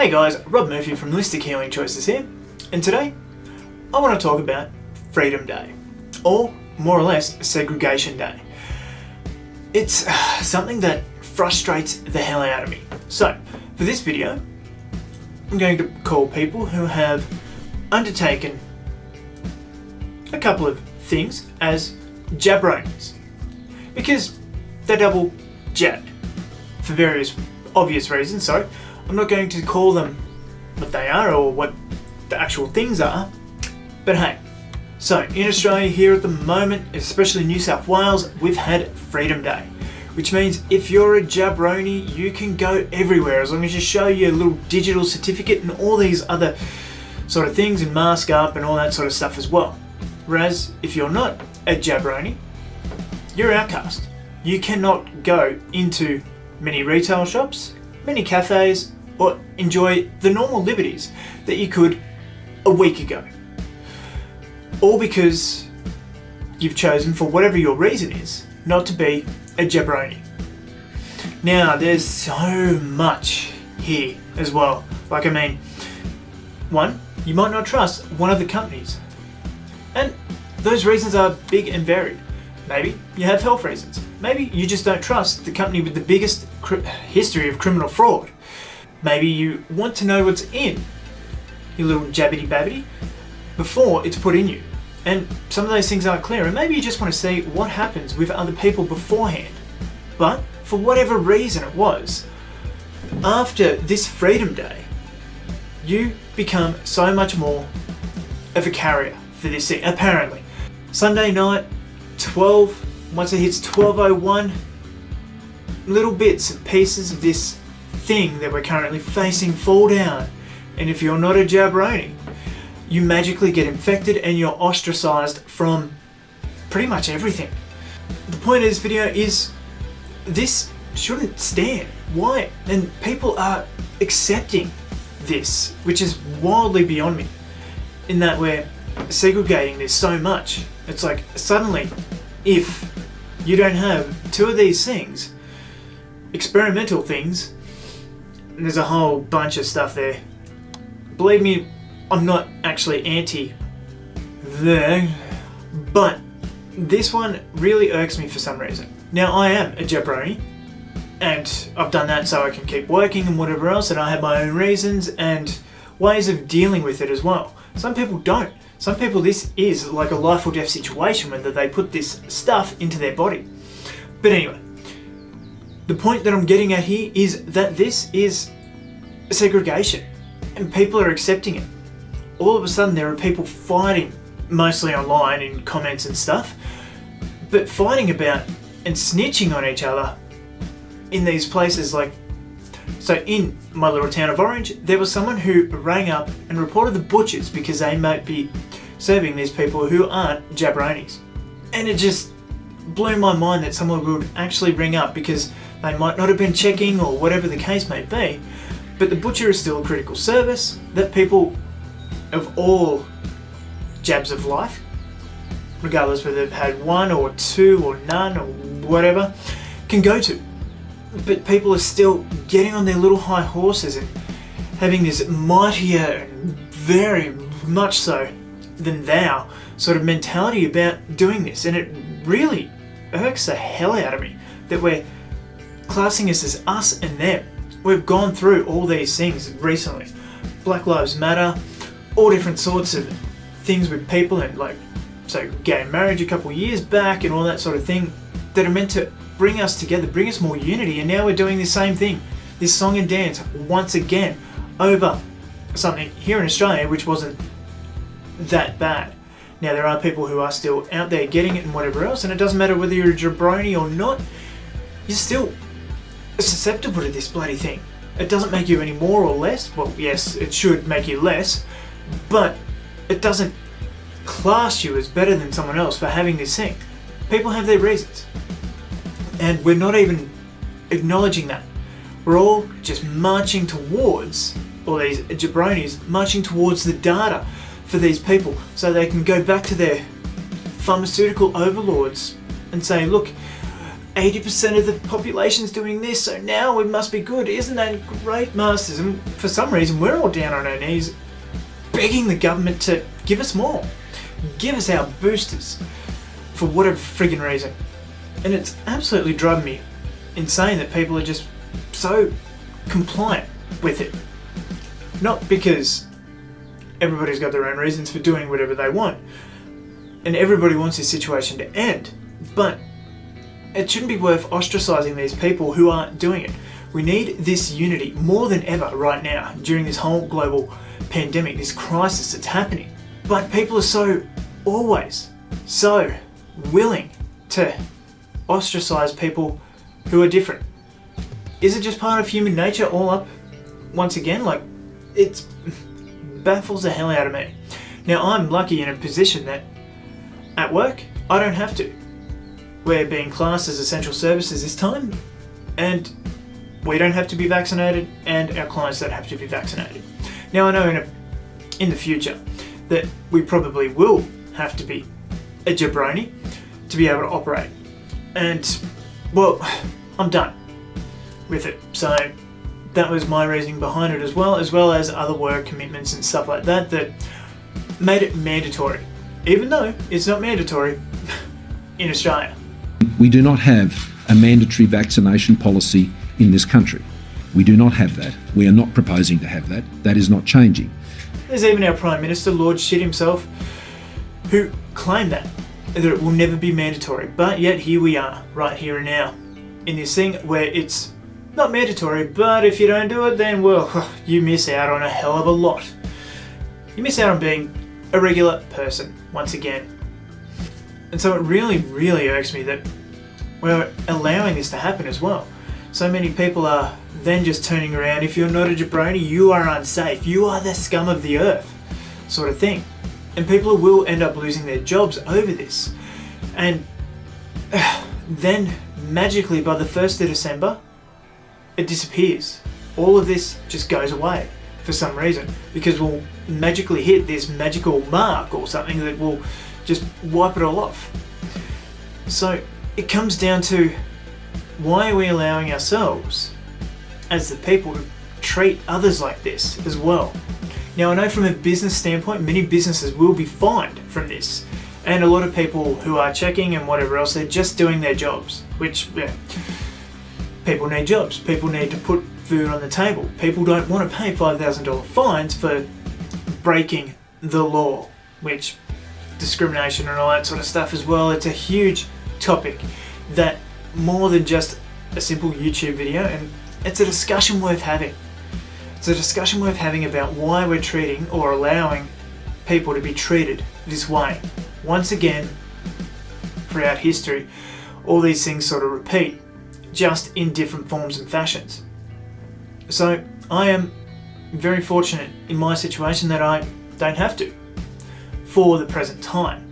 Hey guys, Rob Murphy from Holistic Healing Choices here, and today I want to talk about Freedom Day, or more or less Segregation Day. It's something that frustrates the hell out of me. So, for this video, I'm going to call people who have undertaken a couple of things as jabronis, because they're double jabbed for various obvious reasons. So I'm not going to call them what they are or what the actual things are, but hey. So in Australia here at the moment, especially New South Wales, we've had Freedom Day, which means if you're a jabroni, you can go everywhere as long as you show your little digital certificate and all these other sort of things and mask up and all that sort of stuff as well. Whereas if you're not a jabroni, you're outcast. You cannot go into many retail shops, many cafes, or enjoy the normal liberties that you could a week ago. All because you've chosen, for whatever your reason is, not to be a jabroni. Now, there's so much here as well. One, you might not trust one of the companies. And those reasons are big and varied. Maybe you have health reasons. Maybe you just don't trust the company with the biggest history of criminal fraud. Maybe you want to know what's in your little jabbity babbity before it's put in you. And some of those things aren't clear. And maybe you just want to see what happens with other people beforehand. But for whatever reason it was, after this Freedom Day, you become so much more of a carrier for this thing, apparently. Sunday night, once it hits 12:01, little bits and pieces of this thing that we're currently facing fall down. And if you're not a jabroni, you magically get infected and you're ostracized from pretty much everything. The point of this video is this shouldn't stand. Why? And people are accepting this, which is wildly beyond me, in that we're segregating this so much. It's like suddenly, if you don't have two of these things, experimental things, and there's a whole bunch of stuff there. Believe me, I'm not actually anti there, but this one really irks me for some reason. Now, I am a jabroni, and I've done that so I can keep working and whatever else, and I have my own reasons and ways of dealing with it as well. Some people don't. Some people, this is like a life or death situation, whether they put this stuff into their body. But anyway, the point that I'm getting at here is that this is segregation, and people are accepting it. All of a sudden there are people fighting, mostly online in comments and stuff, but fighting about and snitching on each other in these places. Like, so in my little town of Orange, there was someone who rang up and reported the butchers because they might be serving these people who aren't jabronis. And it just blew my mind that someone would actually ring up because they might not have been checking or whatever the case may be. But the butcher is still a critical service that people of all jabs of life, regardless whether they've had one or two or none or whatever, can go to. But people are still getting on their little high horses and having this mightier and very much so than thou sort of mentality about doing this. And it really irks the hell out of me that we're classing us as us and them. We've gone through all these things recently. Black Lives Matter, all different sorts of things with people, and like, so gay marriage a couple of years back and all that sort of thing that are meant to bring us together, bring us more unity, and now we're doing the same thing, this song and dance once again over something here in Australia which wasn't that bad. Now, there are people who are still out there getting it and whatever else, and it doesn't matter whether you're a jabroni or not, you're still susceptible to this bloody thing. It doesn't make you any more or less. Well, yes, it should make you less, but it doesn't class you as better than someone else for having this thing. People have their reasons, and we're not even acknowledging that. We're all just marching towards, or these jabronis marching towards the data for these people so they can go back to their pharmaceutical overlords and say, look, 80% of the population's doing this, so now we must be good. Isn't that great, masters? And for some reason, we're all down on our knees begging the government to give us more. Give us our boosters for whatever friggin' reason. And it's absolutely driving me insane that people are just so compliant with it. Not because everybody's got their own reasons for doing whatever they want, and everybody wants this situation to end, but it shouldn't be worth ostracizing these people who aren't doing it. We need this unity more than ever right now during this whole global pandemic, this crisis that's happening. But people are always so willing to ostracize people who are different. Is it just part of human nature all up once again? Like, it baffles the hell out of me. Now, I'm lucky in a position that at work, I don't have to. We're being classed as essential services this time, and we don't have to be vaccinated, and our clients don't have to be vaccinated. Now, I know in the future that we probably will have to be a jabroni to be able to operate. And, well, I'm done with it. So that was my reasoning behind it, as well as other work commitments and stuff like that made it mandatory, even though it's not mandatory in Australia. We do not have a mandatory vaccination policy in this country. We do not have that. We are not proposing to have that. That is not changing. There's even our Prime Minister, Lord Shit himself, who claimed that it will never be mandatory. But yet here we are, right here and now, in this thing where it's not mandatory, but if you don't do it, then, well, you miss out on a hell of a lot. You miss out on being a regular person, once again. And so it really, really irks me that we're allowing this to happen as well. So many people are then just turning around, if you're not a jabroni, you are unsafe, you are the scum of the earth, sort of thing. And people will end up losing their jobs over this. And then magically by the 1st of December, it disappears. All of this just goes away for some reason, because we'll magically hit this magical mark or something that will just wipe it all off. So it comes down to, why are we allowing ourselves as the people to treat others like this as well? Now, I know from a business standpoint, many businesses will be fined from this, and a lot of people who are checking and whatever else, they're just doing their jobs, which, yeah, people need jobs, people need to put food on the table. People don't want to pay $5,000 fines for breaking the law, which discrimination and all that sort of stuff as well. It's a huge topic that more than just a simple YouTube video, and it's a discussion worth having. It's a discussion worth having about why we're treating or allowing people to be treated this way. Once again, throughout history, all these things sort of repeat, just in different forms and fashions. So I am very fortunate in my situation that I don't have to, for the present time.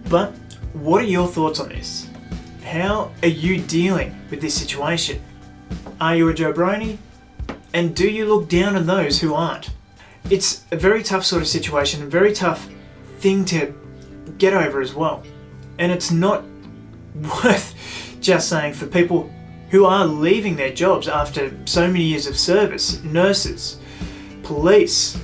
But what are your thoughts on this? How are you dealing with this situation? Are you a jabroni? And do you look down on those who aren't? It's a very tough sort of situation, a very tough thing to get over as well. And it's not worth just saying for people who are leaving their jobs after so many years of service, nurses, police,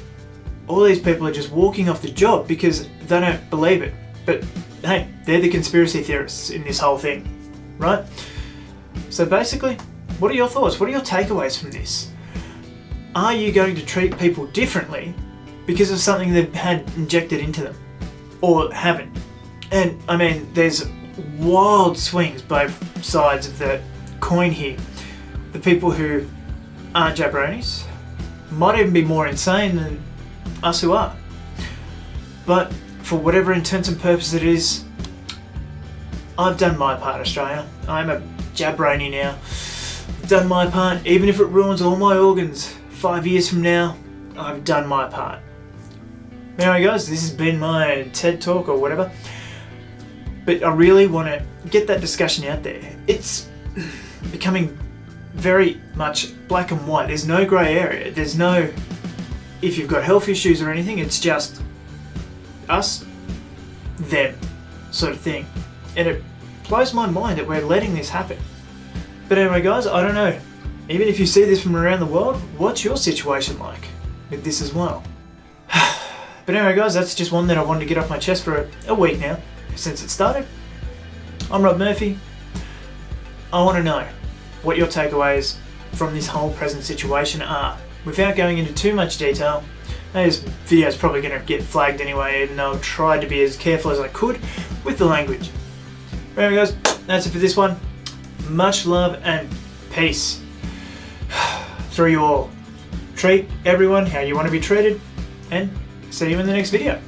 all these people are just walking off the job because they don't believe it. But hey, they're the conspiracy theorists in this whole thing, right? So basically, what are your thoughts? What are your takeaways from this? Are you going to treat people differently because of something they've had injected into them, or haven't? And I mean, there's wild swings both sides of the coin here. The people who aren't jabronis might even be more insane than us who are. But for whatever intents and purposes it is, I've done my part, Australia. I'm a jabroni now. I've done my part, even if it ruins all my organs 5 years from now. I've done my part. Anyway guys, this has been my TED Talk or whatever. But I really want to get that discussion out there. It's becoming very much black and white. There's no grey area. There's no, if you've got health issues or anything, it's just us, them sort of thing. And it blows my mind that we're letting this happen. But anyway guys, I don't know. Even if you see this from around the world, what's your situation like with this as well? But anyway guys, that's just one that I wanted to get off my chest for a week now, since it started. I'm Rob Murphy. I want to know what your takeaways from this whole present situation are. Without going into too much detail, this video is probably going to get flagged anyway, and I'll try to be as careful as I could with the language. But anyway guys, that's it for this one. Much love and peace through you all. Treat everyone how you want to be treated, and see you in the next video.